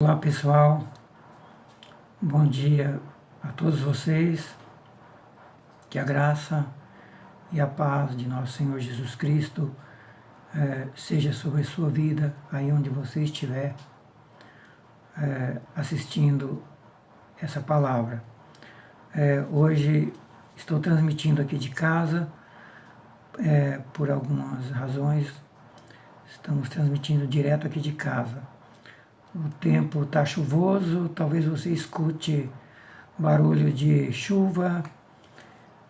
Olá pessoal, bom dia a todos vocês, que a graça e a paz de nosso Senhor Jesus Cristo seja sobre a sua vida, aí onde você estiver assistindo essa palavra. Hoje estou transmitindo aqui de casa, por algumas razões, estamos transmitindo direto aqui de casa. O tempo está chuvoso, talvez você escute barulho de chuva,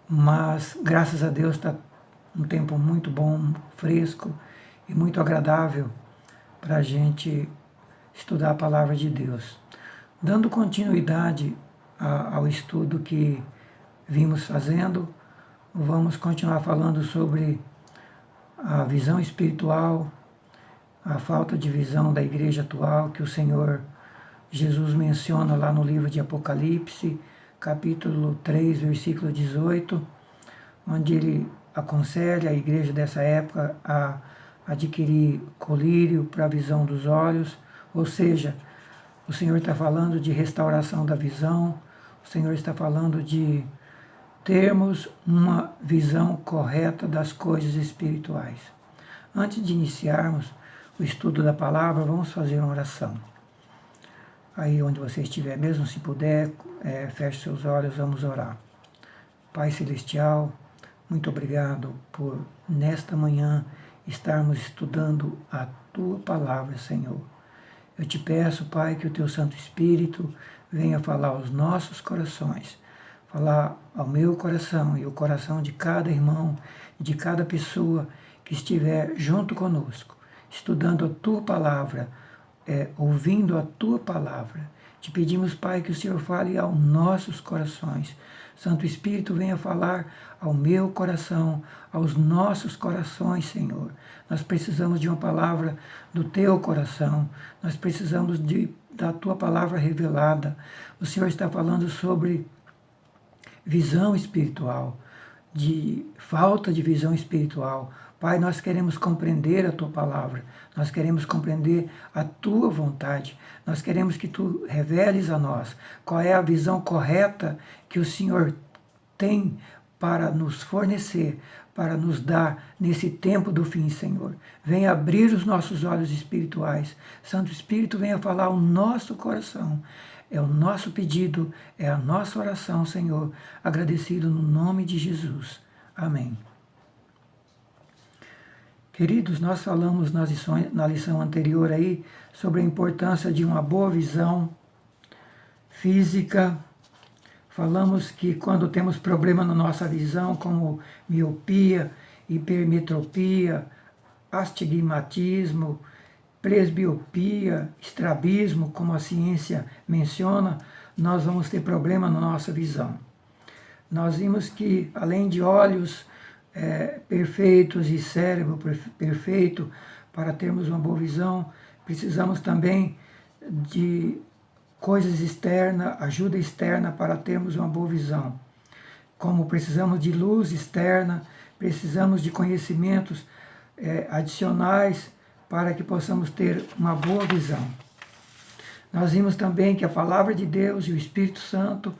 mas graças a Deus está um tempo muito bom, fresco e muito agradável para a gente estudar a palavra de Deus. Dando continuidade ao estudo que vimos fazendo, vamos continuar falando sobre a visão espiritual, a falta de visão da igreja atual, que o Senhor Jesus menciona lá no livro de Apocalipse, capítulo 3, versículo 18, onde ele aconselha a igreja dessa época a adquirir colírio para a visão dos olhos, ou seja, o Senhor está falando de restauração da visão, o Senhor está falando de termos uma visão correta das coisas espirituais. Antes de iniciarmos o estudo da palavra, vamos fazer uma oração. Aí onde você estiver, mesmo se puder, feche seus olhos, vamos orar. Pai Celestial, muito obrigado por, nesta manhã, estarmos estudando a Tua palavra, Senhor. Eu te peço, Pai, que o Teu Santo Espírito venha falar aos nossos corações, falar ao meu coração e o coração de cada irmão, de cada pessoa que estiver junto conosco, estudando a Tua palavra, ouvindo a Tua palavra. Te pedimos, Pai, que o Senhor fale aos nossos corações. Santo Espírito, venha falar ao meu coração, aos nossos corações, Senhor. Nós precisamos de uma palavra do Teu coração. Nós precisamos da Tua palavra revelada. O Senhor está falando sobre visão espiritual, de falta de visão espiritual. Pai, nós queremos compreender a Tua palavra, nós queremos compreender a Tua vontade, nós queremos que Tu reveles a nós qual é a visão correta que o Senhor tem para nos fornecer, para nos dar nesse tempo do fim, Senhor. Venha abrir os nossos olhos espirituais. Santo Espírito, venha falar ao nosso coração. É o nosso pedido, é a nossa oração, Senhor, agradecido no nome de Jesus. Amém. Queridos, nós falamos na lição anterior aí sobre a importância de uma boa visão física. Falamos que quando temos problema na nossa visão, como miopia, hipermetropia, astigmatismo, presbiopia, estrabismo, como a ciência menciona, nós vamos ter problema na nossa visão. Nós vimos que, além de olhos perfeitos e cérebro perfeito, para termos uma boa visão, precisamos também de coisas externas, ajuda externa para termos uma boa visão. Como precisamos de luz externa, precisamos de conhecimentos adicionais para que possamos ter uma boa visão. Nós vimos também que a palavra de Deus e o Espírito Santo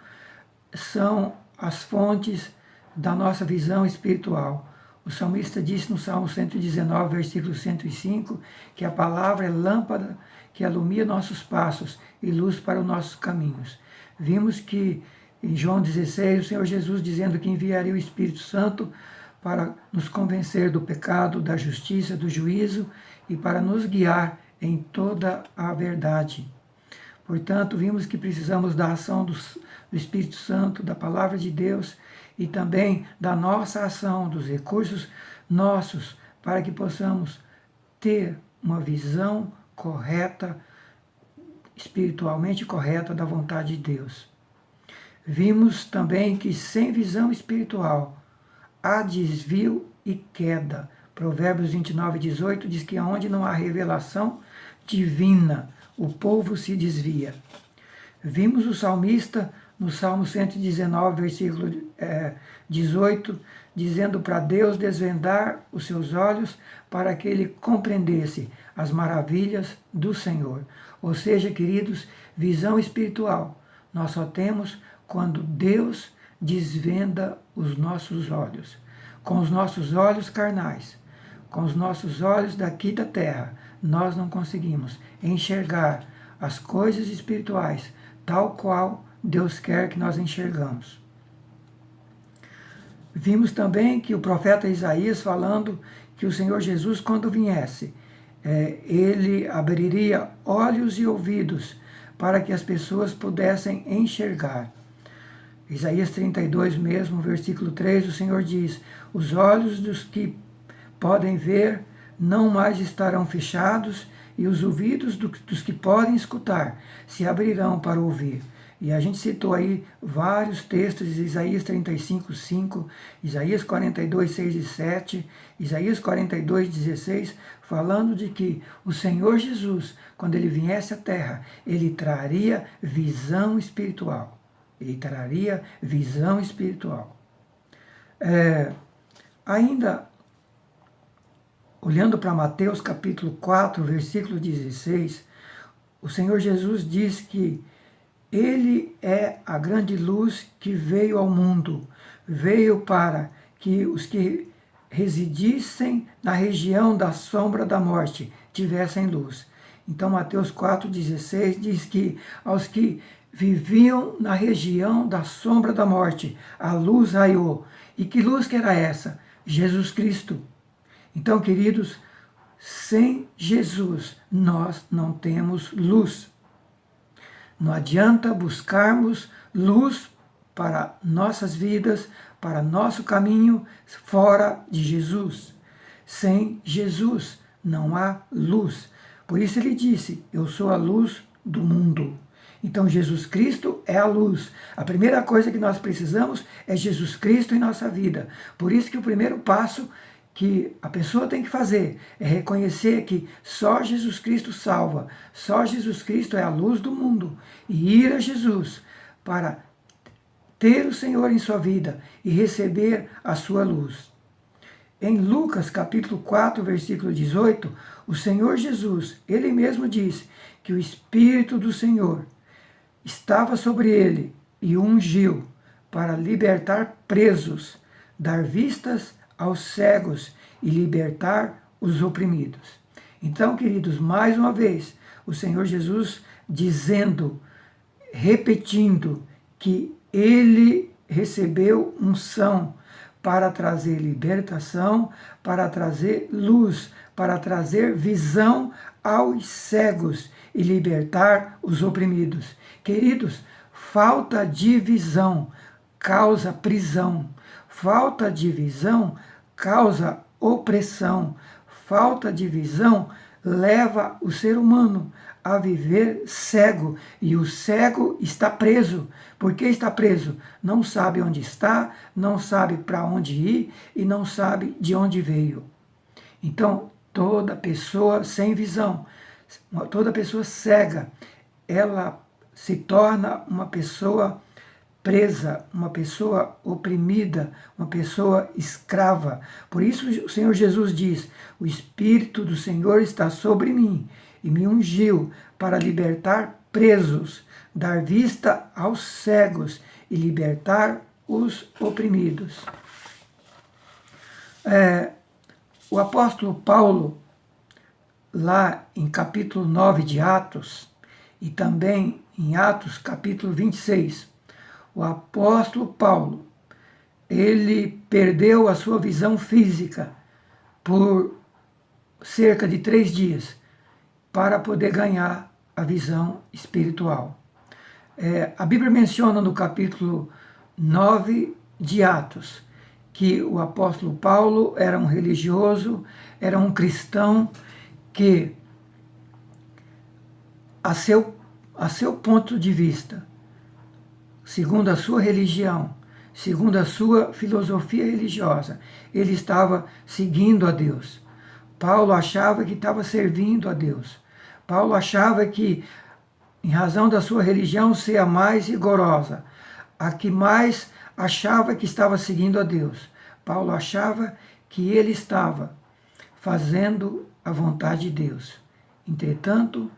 são as fontes da nossa visão espiritual. O salmista disse no Salmo 119, versículo 105, que a palavra é lâmpada que alumia nossos passos e luz para os nossos caminhos. Vimos que em João 16, o Senhor Jesus dizendo que enviaria o Espírito Santo para nos convencer do pecado, da justiça, do juízo e para nos guiar em toda a verdade. Portanto, vimos que precisamos da ação do Espírito Santo, da palavra de Deus e também da nossa ação, dos recursos nossos, para que possamos ter uma visão correta, espiritualmente correta da vontade de Deus. Vimos também que sem visão espiritual há desvio e queda. Provérbios 29, 18 diz que onde não há revelação divina, o povo se desvia. Vimos o salmista no Salmo 119, versículo 18, dizendo para Deus desvendar os seus olhos para que ele compreendesse as maravilhas do Senhor. Ou seja, queridos, visão espiritual nós só temos quando Deus desvenda os nossos olhos. Com os nossos olhos carnais, com os nossos olhos daqui da terra, nós não conseguimos enxergar as coisas espirituais tal qual Deus quer que nós enxergamos. Vimos também que o profeta Isaías falando que o Senhor Jesus, quando viesse, ele abriria olhos e ouvidos para que as pessoas pudessem enxergar. Isaías 32 mesmo, versículo 3, o Senhor diz: os olhos dos que podem ver não mais estarão fechados, e os ouvidos dos que podem escutar se abrirão para ouvir. E a gente citou aí vários textos, Isaías 35, 5, Isaías 42, 6 e 7, Isaías 42, 16, falando de que o Senhor Jesus, quando ele viesse à terra, ele traria visão espiritual. Ele traria visão espiritual. Ainda, olhando para Mateus capítulo 4, versículo 16, o Senhor Jesus diz que ele é a grande luz que veio ao mundo, veio para que os que residissem na região da sombra da morte tivessem luz. Então Mateus 4,16 diz que aos que viviam na região da sombra da morte, a luz raiou. E que luz que era essa? Jesus Cristo. Então, queridos, sem Jesus nós não temos luz. Não adianta buscarmos luz para nossas vidas, para nosso caminho fora de Jesus. Sem Jesus não há luz. Por isso ele disse: eu sou a luz do mundo. Então Jesus Cristo é a luz. A primeira coisa que nós precisamos é Jesus Cristo em nossa vida. Por isso que o primeiro passo que a pessoa tem que fazer é reconhecer que só Jesus Cristo salva, só Jesus Cristo é a luz do mundo, e ir a Jesus para ter o Senhor em sua vida e receber a sua luz. Em Lucas capítulo 4, versículo 18, o Senhor Jesus, ele mesmo diz que o Espírito do Senhor estava sobre ele e o ungiu para libertar presos, dar vistas aos cegos e libertar os oprimidos. Então, queridos, mais uma vez, o Senhor Jesus dizendo, repetindo, que ele recebeu unção para trazer libertação, para trazer luz, para trazer visão aos cegos e libertar os oprimidos. Queridos, falta de visão causa prisão. Falta de visão causa opressão. Falta de visão leva o ser humano a viver cego. E o cego está preso. Por que está preso? Não sabe onde está, não sabe para onde ir e não sabe de onde veio. Então, toda pessoa sem visão, toda pessoa cega, ela se torna uma pessoa presa, uma pessoa oprimida, uma pessoa escrava. Por isso o Senhor Jesus diz: o Espírito do Senhor está sobre mim e me ungiu para libertar presos, dar vista aos cegos e libertar os oprimidos. O apóstolo Paulo, lá em capítulo 9 de Atos, e também em Atos capítulo 26, o apóstolo Paulo, ele perdeu a sua visão física por cerca de 3 dias para poder ganhar a visão espiritual. A Bíblia menciona no capítulo 9 de Atos que o apóstolo Paulo era um religioso, era um cristão que, a seu ponto de vista, segundo a sua religião, segundo a sua filosofia religiosa, ele estava seguindo a Deus. Paulo achava que estava servindo a Deus. Paulo achava que, em razão da sua religião ser a mais rigorosa, a que mais achava que estava seguindo a Deus. Paulo achava que ele estava fazendo a vontade de Deus. Entretanto,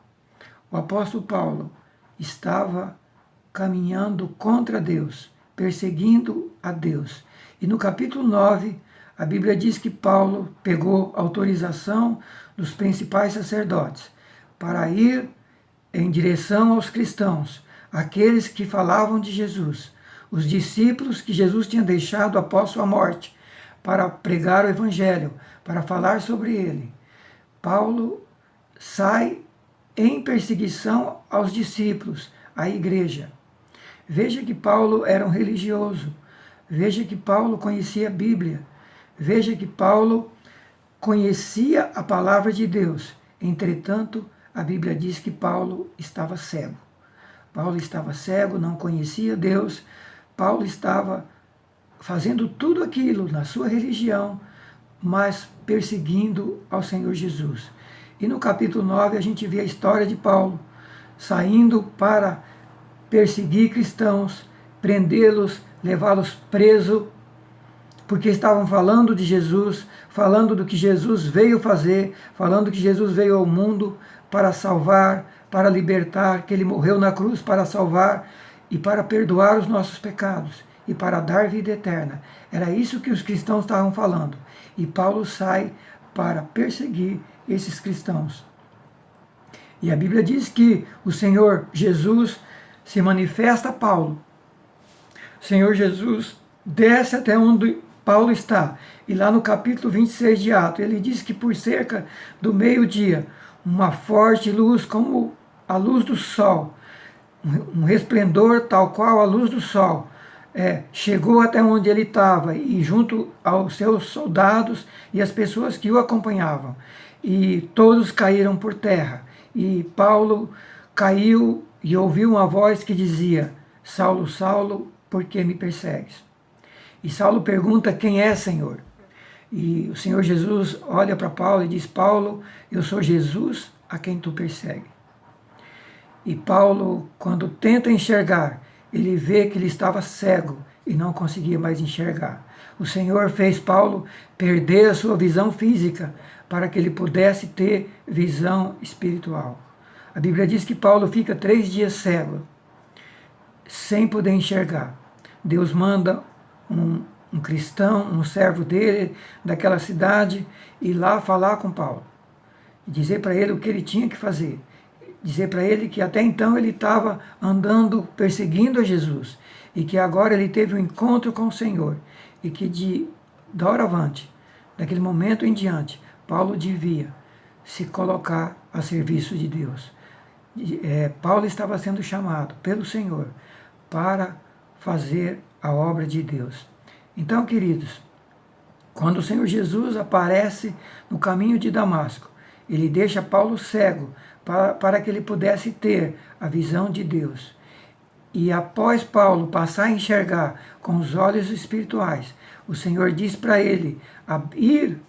o apóstolo Paulo estava caminhando contra Deus, perseguindo a Deus. E no capítulo 9, a Bíblia diz que Paulo pegou autorização dos principais sacerdotes para ir em direção aos cristãos, aqueles que falavam de Jesus, os discípulos que Jesus tinha deixado após sua morte, para pregar o Evangelho, para falar sobre ele. Paulo sai em perseguição aos discípulos, à igreja. Veja que Paulo era um religioso, veja que Paulo conhecia a Bíblia, veja que Paulo conhecia a palavra de Deus. Entretanto, a Bíblia diz que Paulo estava cego. Paulo estava cego, não conhecia Deus. Paulo estava fazendo tudo aquilo na sua religião, mas perseguindo ao Senhor Jesus. E no capítulo 9 a gente vê a história de Paulo saindo para perseguir cristãos, prendê-los, levá-los preso, porque estavam falando de Jesus, falando do que Jesus veio fazer, falando que Jesus veio ao mundo para salvar, para libertar, que ele morreu na cruz para salvar e para perdoar os nossos pecados e para dar vida eterna. Era isso que os cristãos estavam falando. E Paulo sai para perseguir esses cristãos. E a Bíblia diz que o Senhor Jesus se manifesta a Paulo. O Senhor Jesus desce até onde Paulo está. E lá no capítulo 26 de Atos, ele diz que por cerca do meio-dia, uma forte luz, como a luz do sol, um resplendor tal qual a luz do sol, chegou até onde ele estava e junto aos seus soldados e as pessoas que o acompanhavam. E todos caíram por terra. E Paulo caiu e ouviu uma voz que dizia: Saulo, Saulo, por que me persegues? E Saulo pergunta: quem é, Senhor? E o Senhor Jesus olha para Paulo e diz: Paulo, eu sou Jesus a quem tu persegue. E Paulo, quando tenta enxergar, ele vê que ele estava cego e não conseguia mais enxergar. O Senhor fez Paulo perder a sua visão física para que ele pudesse ter visão espiritual. A Bíblia diz que Paulo fica 3 dias cego, sem poder enxergar. Deus manda um cristão, um servo dele, daquela cidade, ir lá falar com Paulo. E dizer para ele o que ele tinha que fazer. Dizer para ele que até então ele estava andando, perseguindo a Jesus. E que agora ele teve um encontro com o Senhor. E que de doravante, daquele momento em diante, Paulo devia se colocar a serviço de Deus. Paulo estava sendo chamado pelo Senhor para fazer a obra de Deus. Então, queridos, quando o Senhor Jesus aparece no caminho de Damasco, ele deixa Paulo cego para que ele pudesse ter a visão de Deus. E após Paulo passar a enxergar com os olhos espirituais, o Senhor diz para ele ir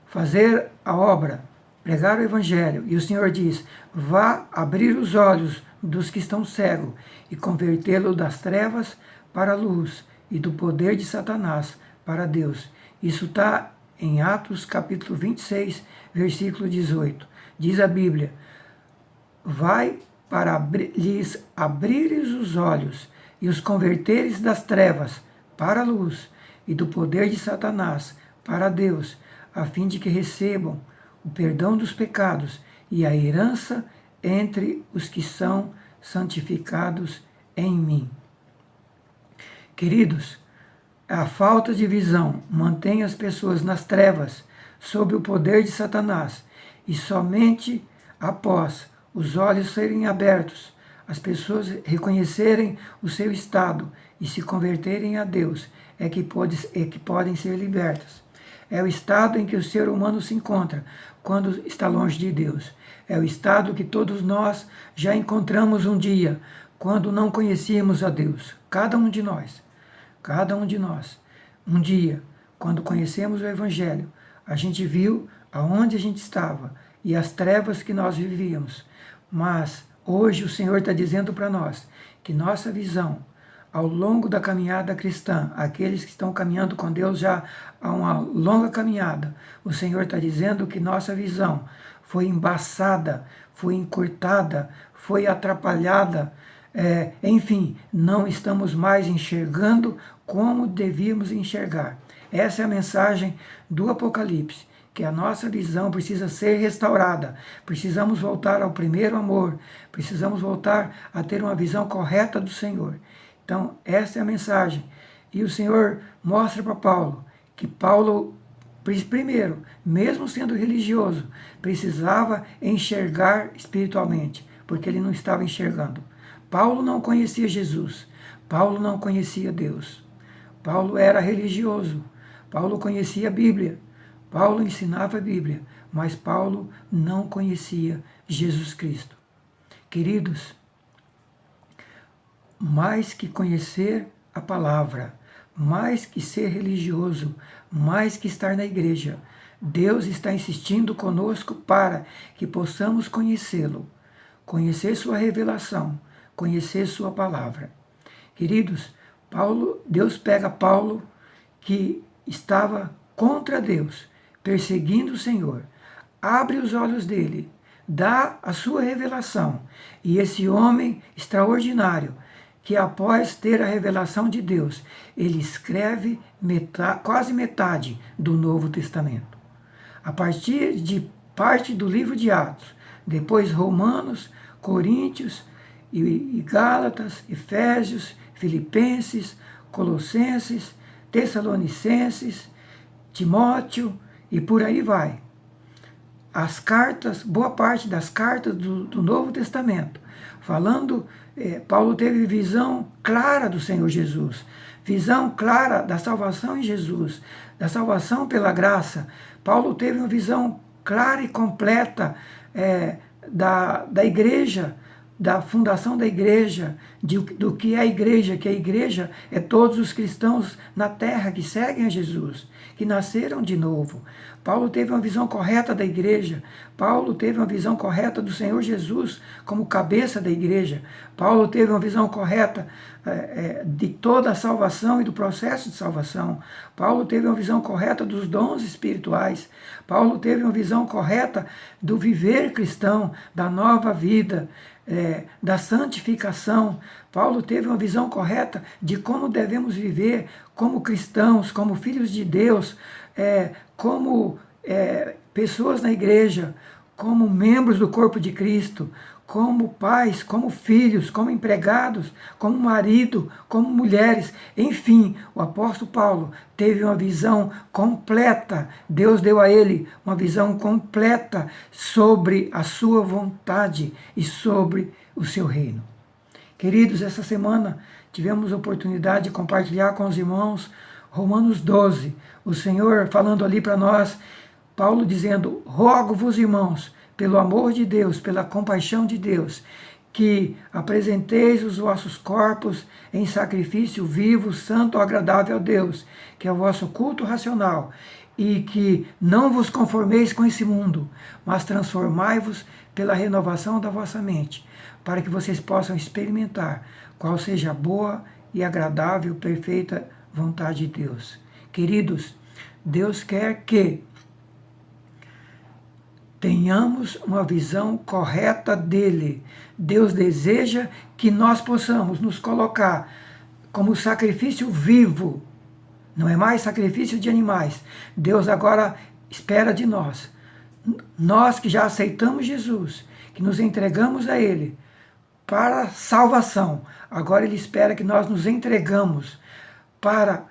fazer a obra, pregar o Evangelho. E o Senhor diz: vá abrir os olhos dos que estão cegos e convertê-lo das trevas para a luz e do poder de Satanás para Deus. Isso está em Atos capítulo 26, versículo 18. Diz a Bíblia: vai para lhes abrires os olhos e os converteres das trevas para a luz e do poder de Satanás para Deus, a fim de que recebam o perdão dos pecados e a herança entre os que são santificados em mim. Queridos, a falta de visão mantém as pessoas nas trevas, sob o poder de Satanás, e somente após os olhos serem abertos, as pessoas reconhecerem o seu estado e se converterem a Deus, é que podem ser libertas. É o estado em que o ser humano se encontra quando está longe de Deus. É o estado que todos nós já encontramos um dia, quando não conhecíamos a Deus. Cada um de nós. Um dia, quando conhecemos o Evangelho, a gente viu aonde a gente estava e as trevas que nós vivíamos. Mas hoje o Senhor está dizendo para nós que nossa visão, ao longo da caminhada cristã, aqueles que estão caminhando com Deus já há uma longa caminhada, o Senhor está dizendo que nossa visão foi embaçada, foi encurtada, foi atrapalhada, enfim, não estamos mais enxergando como devíamos enxergar. Essa é a mensagem do Apocalipse, que a nossa visão precisa ser restaurada. Precisamos voltar ao primeiro amor, precisamos voltar a ter uma visão correta do Senhor. Então, essa é a mensagem. E o Senhor mostra para Paulo que Paulo, primeiro, mesmo sendo religioso, precisava enxergar espiritualmente, porque ele não estava enxergando. Paulo não conhecia Jesus, Paulo não conhecia Deus. Paulo era religioso, Paulo conhecia a Bíblia, Paulo ensinava a Bíblia, mas Paulo não conhecia Jesus Cristo. Queridos, mais que conhecer a palavra, mais que ser religioso, mais que estar na igreja, Deus está insistindo conosco para que possamos conhecê-lo, conhecer sua revelação, conhecer sua palavra. Queridos, Deus pega Paulo, que estava contra Deus, perseguindo o Senhor, abre os olhos dele, dá a sua revelação, e esse homem extraordinário, que após ter a revelação de Deus, ele escreve quase metade do Novo Testamento. A partir de parte do livro de Atos, depois Romanos, Coríntios e Gálatas, Efésios, Filipenses, Colossenses, Tessalonicenses, Timóteo e por aí vai. As cartas, boa parte das cartas do Novo Testamento, falando, Paulo teve visão clara do Senhor Jesus, visão clara da salvação em Jesus, da salvação pela graça. Paulo teve uma visão clara e completa da igreja, da fundação da igreja, do que é a igreja, que a igreja é todos os cristãos na terra que seguem a Jesus, que nasceram de novo. Paulo teve uma visão correta da igreja, Paulo teve uma visão correta do Senhor Jesus como cabeça da igreja, Paulo teve uma visão correta de toda a salvação e do processo de salvação, Paulo teve uma visão correta dos dons espirituais, Paulo teve uma visão correta do viver cristão, da nova vida, da santificação. Paulo teve uma visão correta de como devemos viver como cristãos, como filhos de Deus, como pessoas na igreja, como membros do corpo de Cristo, como pais, como filhos, como empregados, como marido, como mulheres. Enfim, o apóstolo Paulo teve uma visão completa. Deus deu a ele uma visão completa sobre a sua vontade e sobre o seu reino. Queridos, essa semana tivemos a oportunidade de compartilhar com os irmãos Romanos 12. O Senhor falando ali para nós, Paulo dizendo: rogo-vos, irmãos, pelo amor de Deus, pela compaixão de Deus, que apresenteis os vossos corpos em sacrifício vivo, santo, agradável a Deus, que é o vosso culto racional, e que não vos conformeis com esse mundo, mas transformai-vos pela renovação da vossa mente, para que vocês possam experimentar qual seja a boa e agradável, perfeita vontade de Deus. Queridos, Deus quer que tenhamos uma visão correta dele. Deus deseja que nós possamos nos colocar como sacrifício vivo. Não é mais sacrifício de animais. Deus agora espera de nós. Nós que já aceitamos Jesus, que nos entregamos a ele para a salvação. Agora ele espera que nós nos entregamos para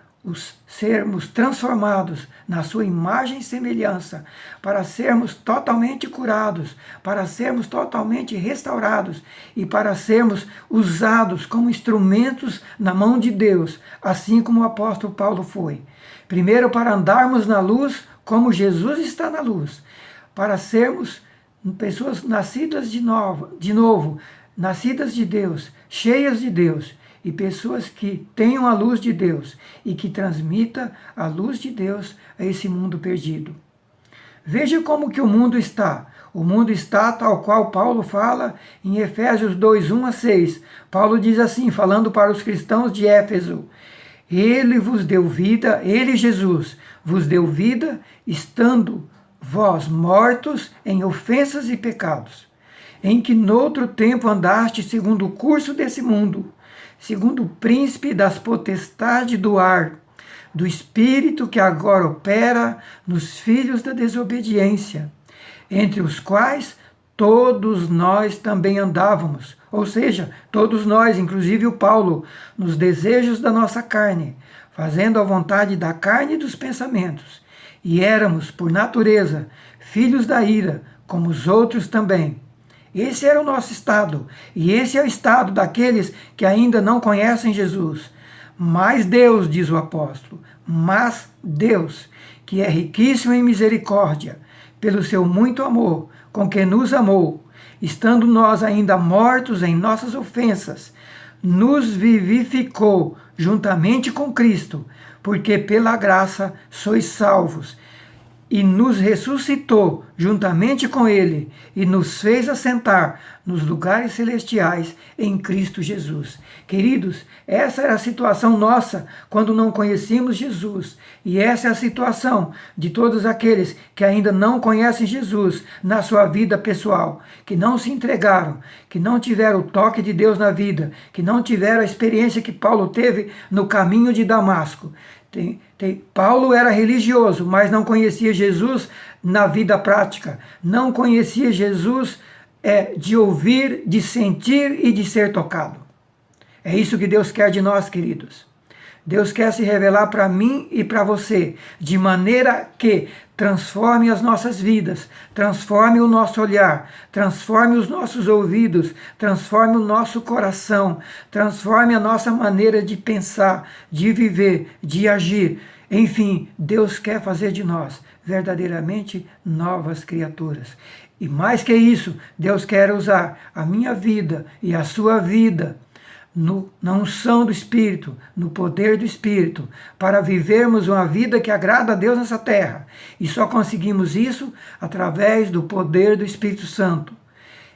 sermos transformados na sua imagem e semelhança, para sermos totalmente curados, para sermos totalmente restaurados e para sermos usados como instrumentos na mão de Deus, assim como o apóstolo Paulo foi. Primeiro, para andarmos na luz como Jesus está na luz, para sermos pessoas nascidas de novo, nascidas de Deus, cheias de Deus, e pessoas que tenham a luz de Deus e que transmita a luz de Deus a esse mundo perdido. Veja como que o mundo está. O mundo está tal qual Paulo fala em Efésios 2, 1 a 6. Paulo diz assim, falando para os cristãos de Éfeso: Ele vos deu vida, Ele, Jesus, vos deu vida, estando vós mortos em ofensas e pecados, em que noutro tempo andaste segundo o curso desse mundo, segundo o príncipe das potestades do ar, do espírito que agora opera nos filhos da desobediência, entre os quais todos nós também andávamos, ou seja, todos nós, inclusive o Paulo, nos desejos da nossa carne, fazendo a vontade da carne e dos pensamentos. E éramos, por natureza, filhos da ira, como os outros também. Esse era o nosso estado, e esse é o estado daqueles que ainda não conhecem Jesus. Mas Deus, diz o apóstolo, mas Deus, que é riquíssimo em misericórdia, pelo seu muito amor, com que nos amou, estando nós ainda mortos em nossas ofensas, nos vivificou juntamente com Cristo, porque pela graça sois salvos, e nos ressuscitou juntamente com Ele, e nos fez assentar nos lugares celestiais em Cristo Jesus. Queridos, essa era a situação nossa quando não conhecíamos Jesus, e essa é a situação de todos aqueles que ainda não conhecem Jesus na sua vida pessoal, que não se entregaram, que não tiveram o toque de Deus na vida, que não tiveram a experiência que Paulo teve no caminho de Damasco. Paulo era religioso, mas não conhecia Jesus na vida prática. Não conhecia Jesus de ouvir, de sentir e de ser tocado. É isso que Deus quer de nós, queridos. Deus quer se revelar para mim e para você, de maneira que transforme as nossas vidas, transforme o nosso olhar, transforme os nossos ouvidos, transforme o nosso coração, transforme a nossa maneira de pensar, de viver, de agir. Enfim, Deus quer fazer de nós verdadeiramente novas criaturas. E mais que isso, Deus quer usar a minha vida e a sua vida na unção do Espírito, no poder do Espírito, para vivermos uma vida que agrada a Deus nessa terra. E só conseguimos isso através do poder do Espírito Santo.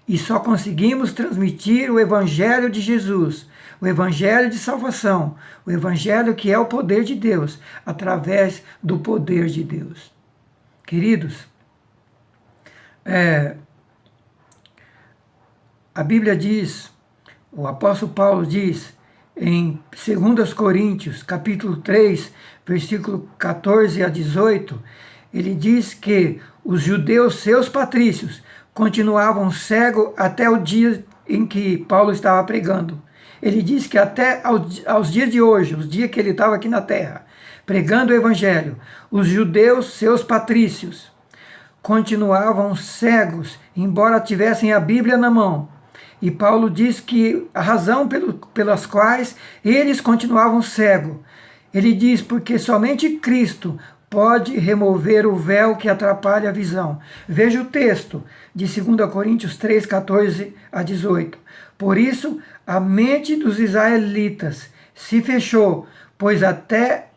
E só conseguimos transmitir o Evangelho de Jesus, o Evangelho de salvação, o Evangelho que é o poder de Deus, através do poder de Deus. Queridos, a Bíblia diz, o apóstolo Paulo diz em 2 Coríntios, capítulo 3, versículo 14 a 18, ele diz que os judeus, seus patrícios, continuavam cegos até o dia em que Paulo estava pregando. Ele diz que até aos dias de hoje, os dias que ele estava aqui na terra, pregando o evangelho, os judeus, seus patrícios, continuavam cegos, embora tivessem a Bíblia na mão. E Paulo diz que a razão pelas quais eles continuavam cegos, ele diz porque somente Cristo pode remover o véu que atrapalha a visão. Veja o texto de 2 Coríntios 3, 14 a 18. Por isso, a mente dos israelitas se fechou, pois até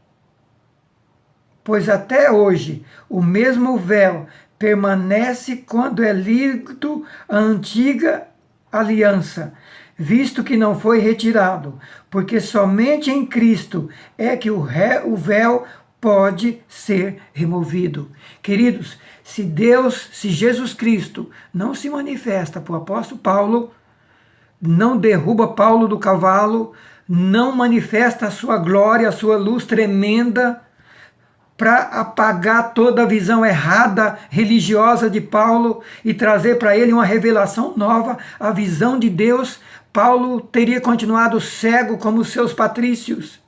hoje o mesmo véu permanece quando é lido a antiga aliança, visto que não foi retirado, porque somente em Cristo é que o véu pode ser removido. Queridos, se Jesus Cristo não se manifesta para o apóstolo Paulo, não derruba Paulo do cavalo, não manifesta a sua glória, a sua luz tremenda, para apagar toda a visão errada, religiosa de Paulo e trazer para ele uma revelação nova, a visão de Deus, Paulo teria continuado cego como os seus patrícios.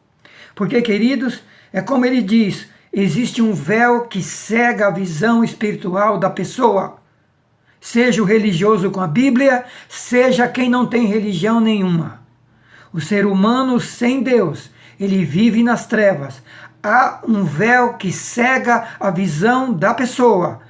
Porque, queridos, é como ele diz, existe um véu que cega a visão espiritual da pessoa. Seja o religioso com a Bíblia, seja quem não tem religião nenhuma. O ser humano sem Deus, ele vive nas trevas. Há um véu que cega a visão da pessoa.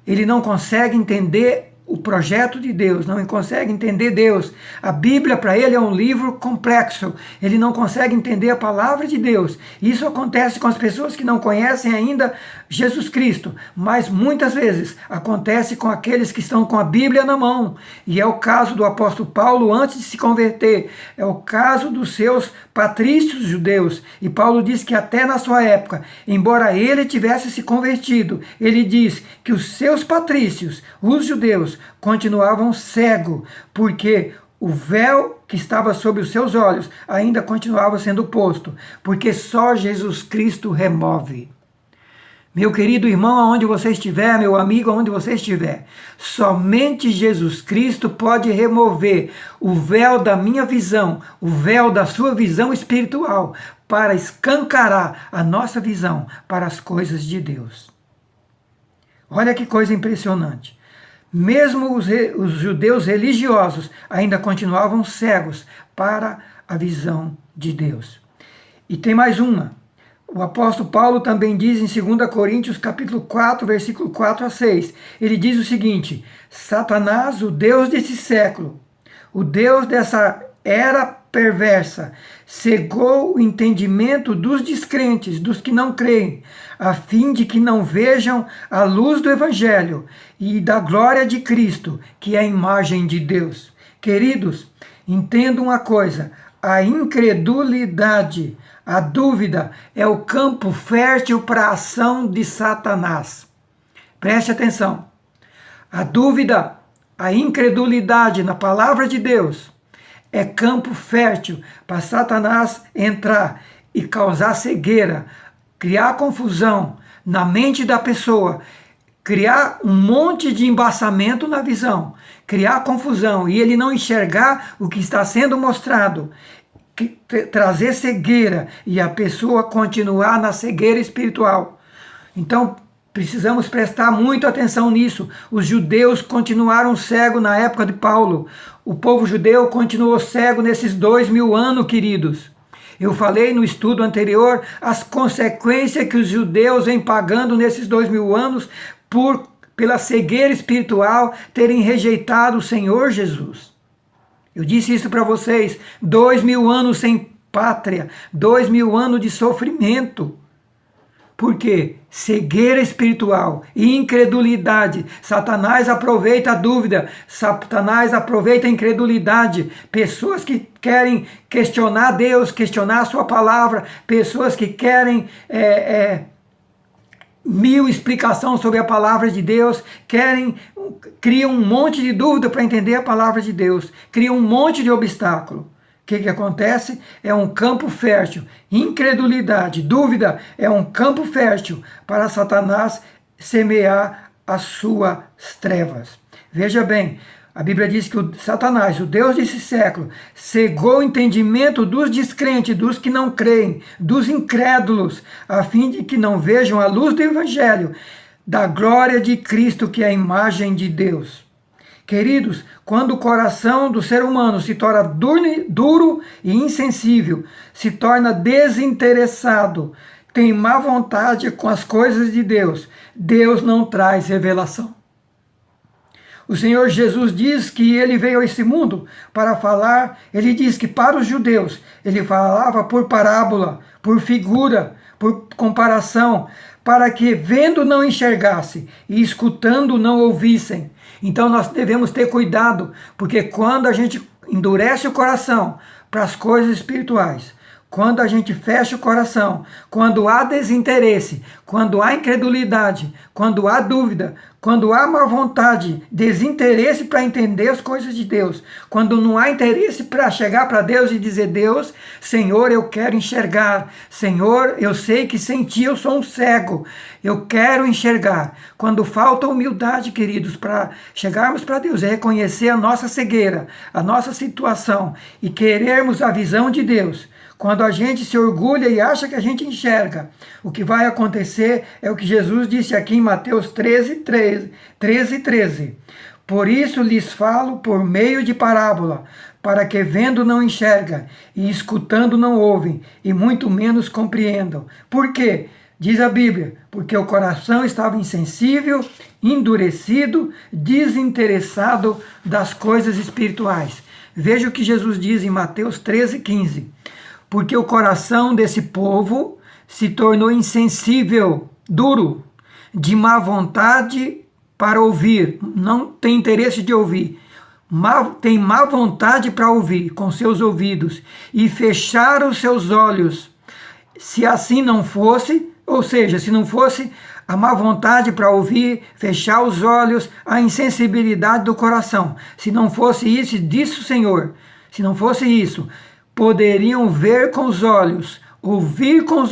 Ele não consegue entender o projeto de Deus, não consegue entender Deus. A Bíblia para ele é um livro complexo, ele não consegue entender a palavra de Deus. Isso acontece com as pessoas que não conhecem ainda Jesus Cristo, mas muitas vezes acontece com aqueles que estão com a Bíblia na mão. E é o caso do apóstolo Paulo antes de se converter, é o caso dos seus patrícios judeus. E Paulo diz que até na sua época, embora ele tivesse se convertido, ele diz que os seus patrícios, os judeus, continuavam cegos, porque o véu que estava sobre os seus olhos ainda continuava sendo posto, porque só Jesus Cristo remove. Meu querido irmão, aonde você estiver, meu amigo, aonde você estiver, somente Jesus Cristo pode remover o véu da minha visão, o véu da sua visão espiritual, para escancarar a nossa visão para as coisas de Deus. Olha que coisa impressionante. Mesmo os judeus religiosos ainda continuavam cegos para a visão de Deus. E tem mais uma. O apóstolo Paulo também diz em 2 Coríntios capítulo 4, versículo 4 a 6. Ele diz o seguinte: Satanás, o Deus desse século, o Deus dessa era perversa, cegou o entendimento dos descrentes, dos que não creem, a fim de que não vejam a luz do Evangelho e da glória de Cristo, que é a imagem de Deus. Queridos, entendam uma coisa: a incredulidade, a dúvida é o campo fértil para a ação de Satanás. Preste atenção. A dúvida, a incredulidade na palavra de Deus é campo fértil para Satanás entrar e causar cegueira, criar confusão na mente da pessoa, criar um monte de embaçamento na visão, criar confusão e ele não enxergar o que está sendo mostrado, trazer cegueira e a pessoa continuar na cegueira espiritual. Então, precisamos prestar muita atenção nisso. Os judeus continuaram cegos na época de Paulo. O povo judeu continuou cego nesses 2000 anos, queridos. Eu falei no estudo anterior as consequências que os judeus vêm pagando nesses 2000 anos pela cegueira espiritual, terem rejeitado o Senhor Jesus. Eu disse isso para vocês, 2000 anos sem pátria, 2000 anos de sofrimento. Por quê? Cegueira espiritual e incredulidade. Satanás aproveita a dúvida, Satanás aproveita a incredulidade. Pessoas que querem questionar Deus, questionar a sua palavra, pessoas que querem mil explicações sobre a palavra de Deus, criam um monte de dúvida para entender a palavra de Deus, criam um monte de obstáculo. O que acontece? É um campo fértil. Incredulidade, dúvida é um campo fértil para Satanás semear as suas trevas. Veja bem, a Bíblia diz que o Satanás, o Deus desse século, cegou o entendimento dos descrentes, dos que não creem, dos incrédulos, a fim de que não vejam a luz do Evangelho, da glória de Cristo, que é a imagem de Deus. Queridos, quando o coração do ser humano se torna duro e insensível, se torna desinteressado, tem má vontade com as coisas de Deus, Deus não traz revelação. O Senhor Jesus diz que ele veio a esse mundo para falar, ele diz que para os judeus, ele falava por parábola, por figura, por comparação, para que vendo não enxergasse e escutando não ouvissem. Então nós devemos ter cuidado, porque quando a gente endurece o coração para as coisas espirituais, quando a gente fecha o coração, quando há desinteresse, quando há incredulidade, quando há dúvida, quando há má vontade, desinteresse para entender as coisas de Deus, quando não há interesse para chegar para Deus e dizer: Deus, Senhor, eu quero enxergar, Senhor, eu sei que sem Ti eu sou um cego, eu quero enxergar. Quando falta humildade, queridos, para chegarmos para Deus, é reconhecer a nossa cegueira, a nossa situação e querermos a visão de Deus. Quando a gente se orgulha e acha que a gente enxerga, o que vai acontecer é o que Jesus disse aqui em Mateus 13:13. Por isso lhes falo por meio de parábola, para que vendo não enxergam, e escutando não ouvem, e muito menos compreendam. Por quê? Diz a Bíblia, porque o coração estava insensível, endurecido, desinteressado das coisas espirituais. Veja o que Jesus diz em Mateus 13:15. Porque o coração desse povo se tornou insensível, duro, de má vontade para ouvir, não tem interesse de ouvir, tem má vontade para ouvir com seus ouvidos e fecharam os seus olhos. Se assim não fosse, ou seja, se não fosse a má vontade para ouvir, fechar os olhos, a insensibilidade do coração, se não fosse isso, disse o Senhor, se não fosse isso, poderiam ver com os olhos, ouvir com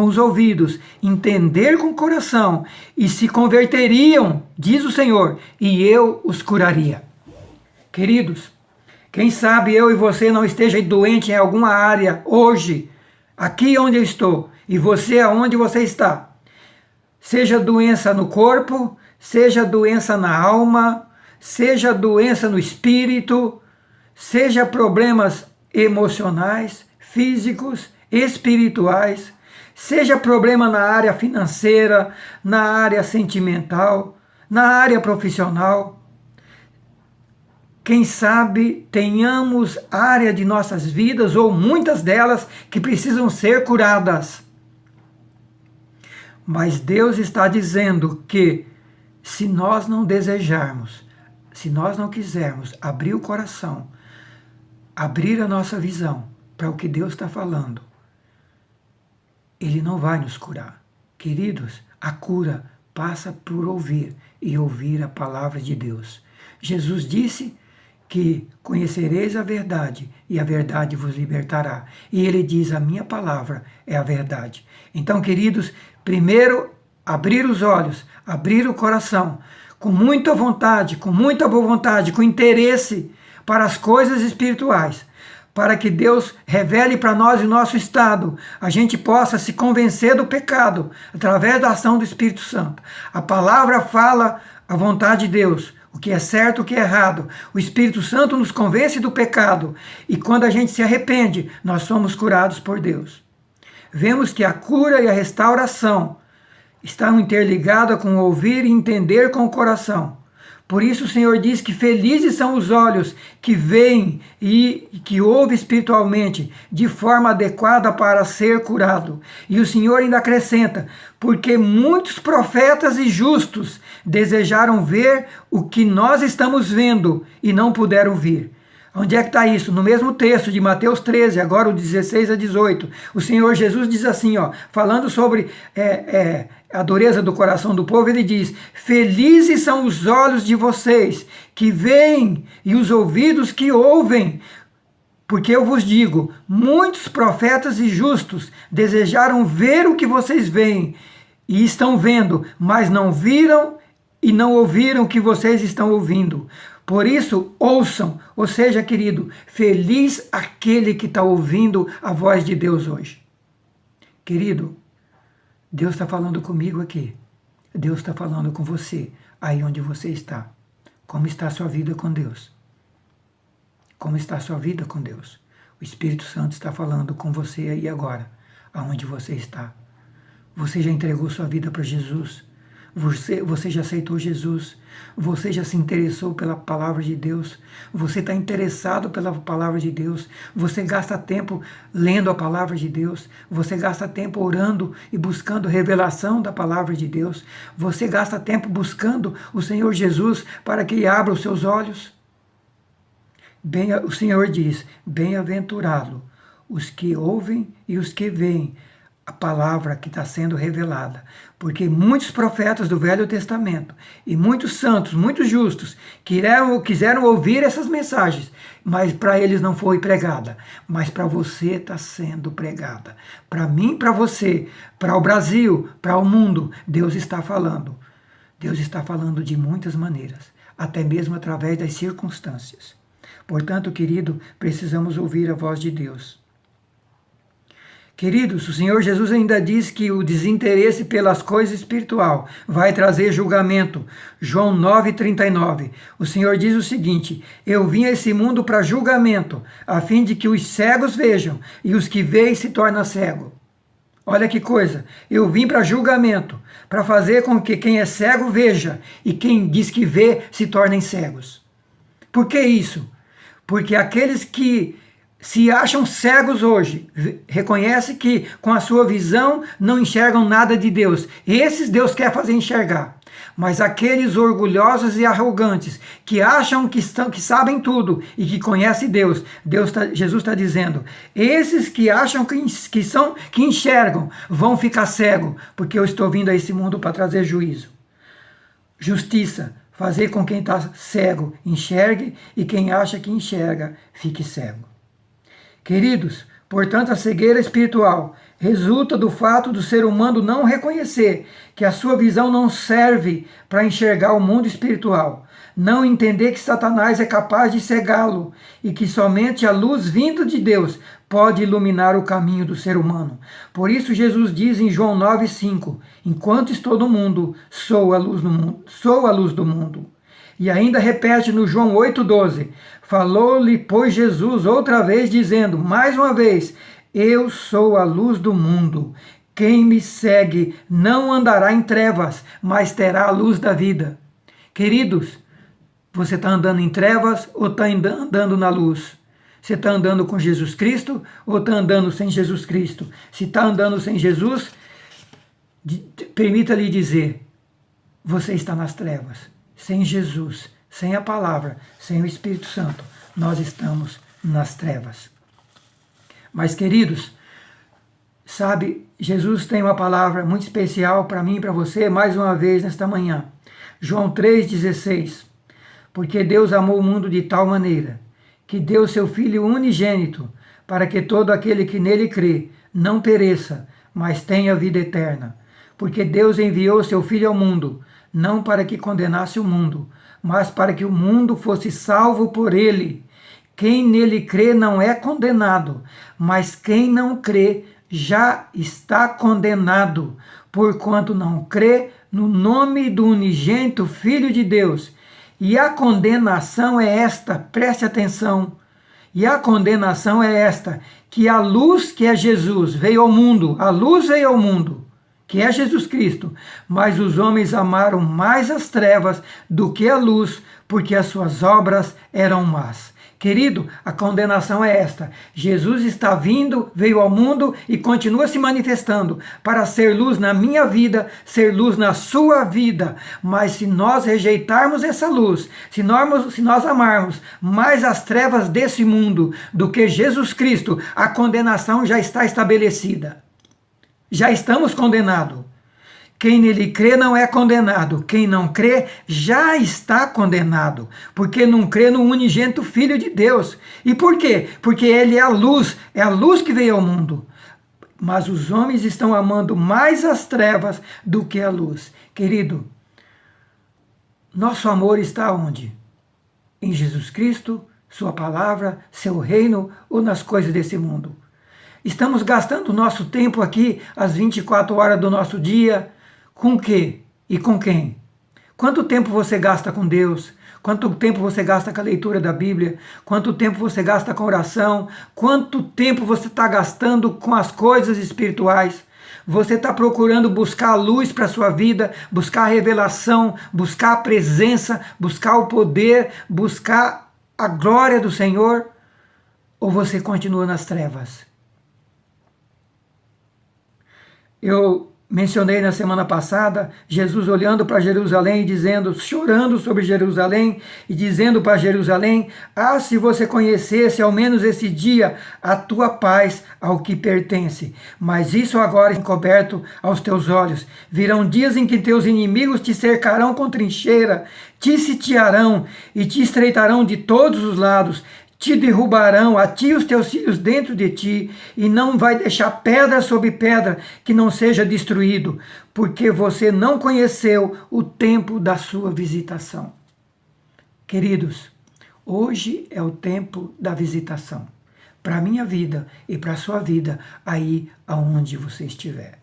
os ouvidos, entender com o coração, e se converteriam, diz o Senhor, e eu os curaria. Queridos, quem sabe eu e você não esteja doente em alguma área hoje, aqui onde eu estou, e você aonde você está. Seja doença no corpo, seja doença na alma, seja doença no espírito, seja problemas emocionais, físicos, espirituais, seja problema na área financeira, na área sentimental, na área profissional. Quem sabe tenhamos área de nossas vidas, ou muitas delas, que precisam ser curadas. Mas Deus está dizendo que se nós não desejarmos, se nós não quisermos abrir o coração, abrir a nossa visão para o que Deus está falando, Ele não vai nos curar. Queridos, a cura passa por ouvir e ouvir a palavra de Deus. Jesus disse que conhecereis a verdade e a verdade vos libertará. E Ele diz, a minha palavra é a verdade. Então, queridos, primeiro, abrir os olhos, abrir o coração, com muita vontade, com muita boa vontade, com interesse para as coisas espirituais, para que Deus revele para nós o nosso estado, a gente possa se convencer do pecado, através da ação do Espírito Santo. A palavra fala a vontade de Deus, o que é certo, o que é errado. O Espírito Santo nos convence do pecado, e quando a gente se arrepende, nós somos curados por Deus. Vemos que a cura e a restauração estão interligadas com o ouvir e entender com o coração. Por isso o Senhor diz que felizes são os olhos que veem e que ouvem espiritualmente, de forma adequada para ser curado. E o Senhor ainda acrescenta, porque muitos profetas e justos desejaram ver o que nós estamos vendo e não puderam ver. Onde é que está isso? No mesmo texto de Mateus 13, agora o 16 a 18. O Senhor Jesus diz assim, falando sobre a dureza do coração do povo, ele diz, felizes são os olhos de vocês que veem e os ouvidos que ouvem, porque eu vos digo, muitos profetas e justos desejaram ver o que vocês veem e estão vendo, mas não viram e não ouviram o que vocês estão ouvindo. Por isso, ouçam, ou seja, querido, feliz aquele que está ouvindo a voz de Deus hoje. Querido, Deus está falando comigo aqui. Deus está falando com você, aí onde você está. Como está a sua vida com Deus? Como está a sua vida com Deus? O Espírito Santo está falando com você aí agora, aonde você está. Você já entregou sua vida para Jesus? Você já aceitou Jesus? Você já se interessou pela palavra de Deus? Você está interessado pela palavra de Deus? Você gasta tempo lendo a palavra de Deus? Você gasta tempo orando e buscando revelação da palavra de Deus? Você gasta tempo buscando o Senhor Jesus para que Ele abra os seus olhos? O Senhor diz, bem-aventurado os que ouvem e os que veem a palavra que está sendo revelada, porque muitos profetas do Velho Testamento e muitos santos, muitos justos, quiseram ouvir essas mensagens, mas para eles não foi pregada, mas para você está sendo pregada. Para mim, para você, para o Brasil, para o mundo, Deus está falando. Deus está falando de muitas maneiras, até mesmo através das circunstâncias. Portanto, querido, precisamos ouvir a voz de Deus. Queridos, o Senhor Jesus ainda diz que o desinteresse pelas coisas espirituais vai trazer julgamento. João 9,39. O Senhor diz o seguinte, eu vim a esse mundo para julgamento, a fim de que os cegos vejam e os que veem se tornem cegos. Olha que coisa, eu vim para julgamento, para fazer com que quem é cego veja e quem diz que vê se tornem cegos. Por que isso? Porque aqueles que se acham cegos hoje, reconhecem que com a sua visão não enxergam nada de Deus. Esses Deus quer fazer enxergar. Mas aqueles orgulhosos e arrogantes que acham que sabem tudo e que conhecem Deus, Jesus está dizendo, esses que acham que enxergam vão ficar cegos, porque eu estou vindo a esse mundo para trazer juízo. Justiça, fazer com quem está cego enxergue e quem acha que enxerga fique cego. Queridos, portanto, a cegueira espiritual resulta do fato do ser humano não reconhecer que a sua visão não serve para enxergar o mundo espiritual, não entender que Satanás é capaz de cegá-lo e que somente a luz vinda de Deus pode iluminar o caminho do ser humano. Por isso Jesus diz em João 9,5, enquanto estou no mundo, sou a luz do mundo. E ainda repete no João 8,12, falou-lhe, pois, Jesus outra vez, dizendo, mais uma vez, eu sou a luz do mundo. Quem me segue não andará em trevas, mas terá a luz da vida. Queridos, você está andando em trevas ou está andando na luz? Você está andando com Jesus Cristo ou está andando sem Jesus Cristo? Se está andando sem Jesus, permita-lhe dizer, você está nas trevas. Sem Jesus, sem a palavra, sem o Espírito Santo, nós estamos nas trevas. Mas, queridos, sabe, Jesus tem uma palavra muito especial para mim e para você, mais uma vez nesta manhã. João 3,16. Porque Deus amou o mundo de tal maneira, que deu seu Filho unigênito, para que todo aquele que nele crê não pereça, mas tenha vida eterna. Porque Deus enviou seu Filho ao mundo, não para que condenasse o mundo, mas para que o mundo fosse salvo por ele. Quem nele crê não é condenado, mas quem não crê já está condenado, porquanto não crê no nome do unigênito Filho de Deus. E a condenação é esta, preste atenção, e a condenação é esta, que a luz que é Jesus veio ao mundo, a luz veio ao mundo, que é Jesus Cristo, mas os homens amaram mais as trevas do que a luz, porque as suas obras eram más. Querido, a condenação é esta. Jesus está vindo, veio ao mundo e continua se manifestando para ser luz na minha vida, ser luz na sua vida. Mas se nós rejeitarmos essa luz, se nós amarmos mais as trevas desse mundo do que Jesus Cristo, a condenação já está estabelecida. Já estamos condenados. Quem nele crê não é condenado. Quem não crê já está condenado, porque não crê no unigênito Filho de Deus. E por quê? Porque ele é a luz que veio ao mundo. Mas os homens estão amando mais as trevas do que a luz. Querido, nosso amor está onde? Em Jesus Cristo, sua palavra, seu reino ou nas coisas desse mundo? Estamos gastando nosso tempo aqui, as 24 horas do nosso dia, com o quê e com quem? Quanto tempo você gasta com Deus? Quanto tempo você gasta com a leitura da Bíblia? Quanto tempo você gasta com oração? Quanto tempo você está gastando com as coisas espirituais? Você está procurando buscar a luz para a sua vida, buscar a revelação, buscar a presença, buscar o poder, buscar a glória do Senhor? Ou você continua nas trevas? Eu mencionei na semana passada, Jesus olhando para Jerusalém e dizendo, chorando sobre Jerusalém e dizendo para Jerusalém, se você conhecesse ao menos esse dia a tua paz ao que pertence, mas isso agora é encoberto aos teus olhos. Virão dias em que teus inimigos te cercarão com trincheira, te sitiarão e te estreitarão de todos os lados, te derrubarão, a ti e os teus filhos dentro de ti, e não vai deixar pedra sobre pedra que não seja destruído, porque você não conheceu o tempo da sua visitação. Queridos, hoje é o tempo da visitação, para a minha vida e para a sua vida, aí aonde você estiver.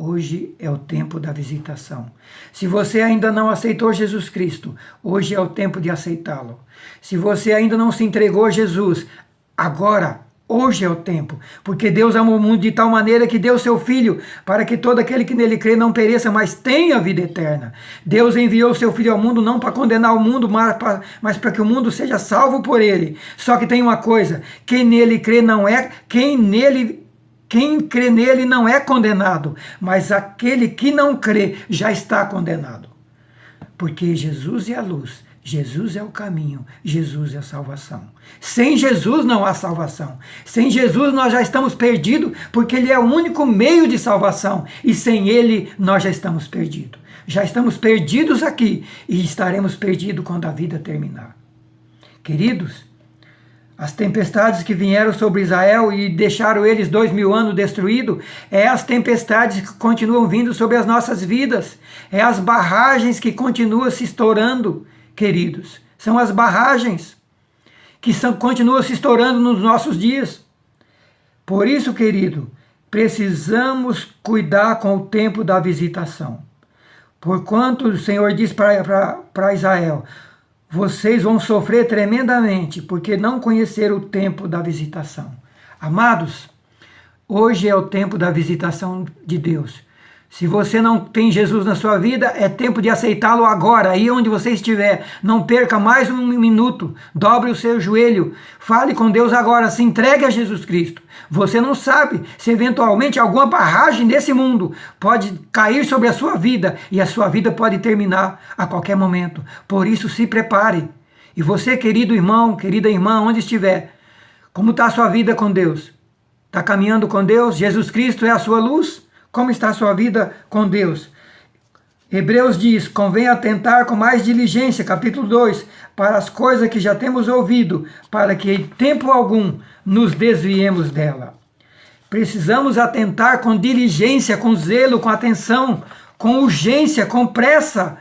Hoje é o tempo da visitação. Se você ainda não aceitou Jesus Cristo, hoje é o tempo de aceitá-lo. Se você ainda não se entregou a Jesus, agora Hoje é o tempo, porque Deus amou o mundo de tal maneira que deu seu Filho, para que todo aquele que nele crê não pereça, mas tenha a vida eterna. Deus enviou seu Filho ao mundo não para condenar o mundo, mas para que o mundo seja salvo por ele. Só que tem uma coisa, quem crê nele não é condenado, mas aquele que não crê já está condenado. Porque Jesus é a luz, Jesus é o caminho, Jesus é a salvação. Sem Jesus não há salvação. Sem Jesus nós já estamos perdidos, porque Ele é o único meio de salvação. E sem Ele nós já estamos perdidos. Já estamos perdidos aqui e estaremos perdidos quando a vida terminar. Queridos, as tempestades que vieram sobre Israel e deixaram eles 2000 anos destruídos, é as tempestades que continuam vindo sobre as nossas vidas. É as barragens que continuam se estourando, queridos. São as barragens que continuam se estourando nos nossos dias. Por isso, querido, precisamos cuidar com o tempo da visitação. Porquanto o Senhor diz para Israel: vocês vão sofrer tremendamente, porque não conheceram o tempo da visitação. Amados, hoje é o tempo da visitação de Deus. Se você não tem Jesus na sua vida, é tempo de aceitá-lo agora, aí onde você estiver. Não perca mais um minuto, dobre o seu joelho, fale com Deus agora, se entregue a Jesus Cristo. Você não sabe se eventualmente alguma barragem desse mundo pode cair sobre a sua vida e a sua vida pode terminar a qualquer momento. Por isso, se prepare. E você, querido irmão, querida irmã, onde estiver, como está a sua vida com Deus? Está caminhando com Deus? Jesus Cristo é a sua luz? Como está a sua vida com Deus? Hebreus diz: convém atentar com mais diligência, capítulo 2, para as coisas que já temos ouvido, para que em tempo algum nos desviemos dela. Precisamos atentar com diligência, com zelo, com atenção, com urgência, com pressa,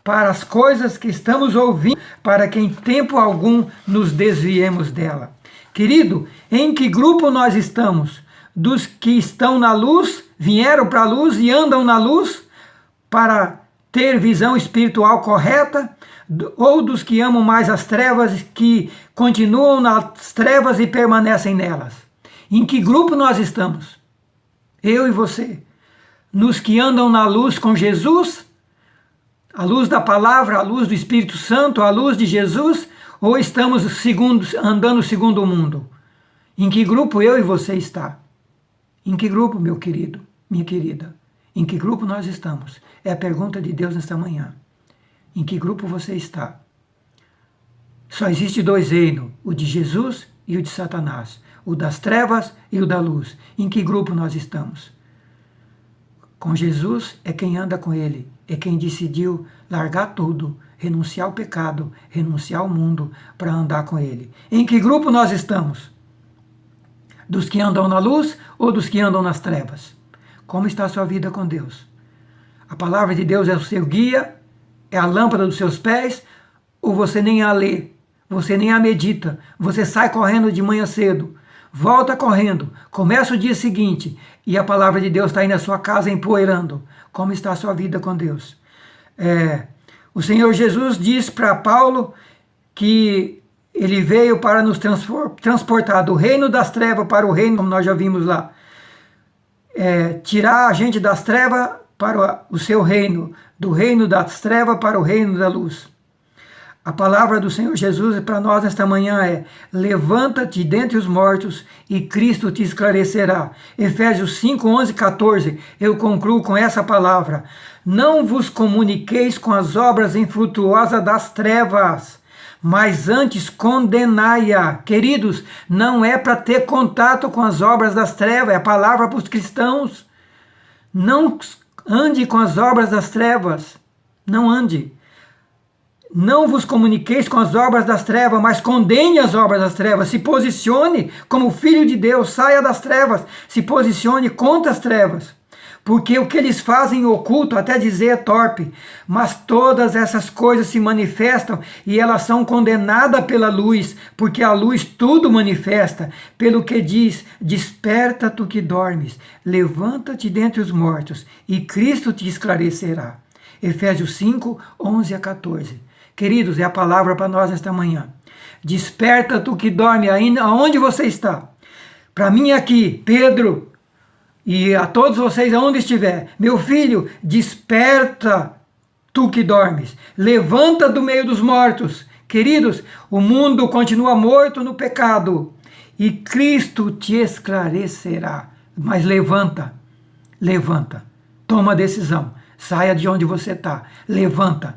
para as coisas que estamos ouvindo, para que em tempo algum nos desviemos dela. Querido, em que grupo nós estamos? Dos que estão na luz, vieram para a luz e andam na luz para ter visão espiritual correta, ou dos que amam mais as trevas, que continuam nas trevas e permanecem nelas? Em que grupo nós estamos? Eu e você. Nos que andam na luz com Jesus, a luz da palavra, a luz do Espírito Santo, a luz de Jesus, ou estamos andando segundo o mundo? Em que grupo eu e você está? Em que grupo, meu querido, minha querida? Em que grupo nós estamos? É a pergunta de Deus nesta manhã. Em que grupo você está? Só existe dois reinos, o de Jesus e o de Satanás, o das trevas e o da luz. Em que grupo nós estamos? Com Jesus é quem anda com Ele, é quem decidiu largar tudo, renunciar ao pecado, renunciar ao mundo para andar com Ele. Em que grupo nós estamos? Dos que andam na luz ou dos que andam nas trevas? Como está a sua vida com Deus? A palavra de Deus é o seu guia, é a lâmpada dos seus pés, ou você nem a lê, você nem a medita, você sai correndo de manhã cedo, volta correndo, começa o dia seguinte e a palavra de Deus está aí na sua casa empoeirando. Como está a sua vida com Deus? O Senhor Jesus diz para Paulo que Ele veio para nos transportar do reino das trevas para o reino, como nós já vimos lá. Tirar a gente das trevas para o seu reino, do reino das trevas para o reino da luz. A palavra do Senhor Jesus para nós nesta manhã é: levanta-te dentre os mortos e Cristo te esclarecerá. Efésios 5, 11, 14, eu concluo com essa palavra: não vos comuniqueis com as obras infrutuosas das trevas, mas antes condenai-a. Queridos, não é para ter contato com as obras das trevas, é a palavra para os cristãos. Não ande com as obras das trevas, não ande. Não vos comuniqueis com as obras das trevas, mas condene as obras das trevas. Se posicione como filho de Deus, saia das trevas, se posicione contra as trevas. Porque o que eles fazem oculto, até dizer é torpe, mas todas essas coisas se manifestam e elas são condenadas pela luz, porque a luz tudo manifesta, pelo que diz: desperta tu que dormes, levanta-te dentre os mortos e Cristo te esclarecerá. Efésios 5, 11 a 14. Queridos, é a palavra para nós nesta manhã. Desperta tu que dorme, ainda aonde você está. para mim aqui, Pedro, e a todos vocês aonde estiver, meu filho, desperta, tu que dormes, levanta do meio dos mortos. Queridos, o mundo continua morto no pecado e Cristo te esclarecerá. Mas levanta, levanta, toma a decisão, saia de onde você está, levanta,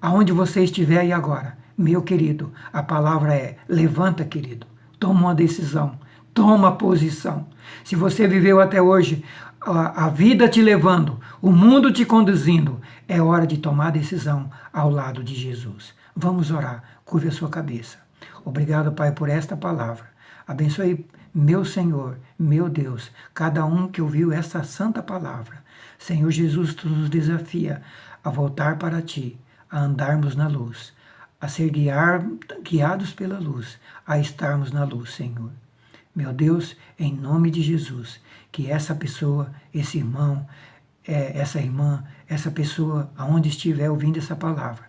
aonde você estiver aí agora. Meu querido, a palavra é: levanta, querido, toma uma decisão, toma posição. Se você viveu até hoje a vida te levando, o mundo te conduzindo, é hora de tomar decisão ao lado de Jesus. Vamos orar, curve a sua cabeça. Obrigado, Pai, por esta palavra. Abençoe, meu Senhor, meu Deus, cada um que ouviu esta santa palavra. Senhor Jesus, tu nos desafia a voltar para Ti, a andarmos na luz, a ser guiados pela luz, a estarmos na luz, Senhor. Meu Deus, em nome de Jesus, que essa pessoa, esse irmão, essa irmã, essa pessoa, aonde estiver ouvindo essa palavra,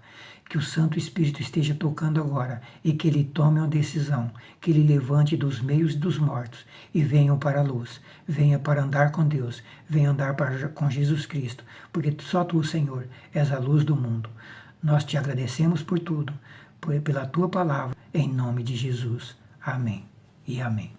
que o Santo Espírito esteja tocando agora e que ele tome uma decisão, que ele levante dos meios dos mortos e venham para a luz, venha para andar com Deus, venha andar com Jesus Cristo, porque só Tu, Senhor, és a luz do mundo. Nós te agradecemos por tudo, pela Tua palavra, em nome de Jesus. Amém e amém.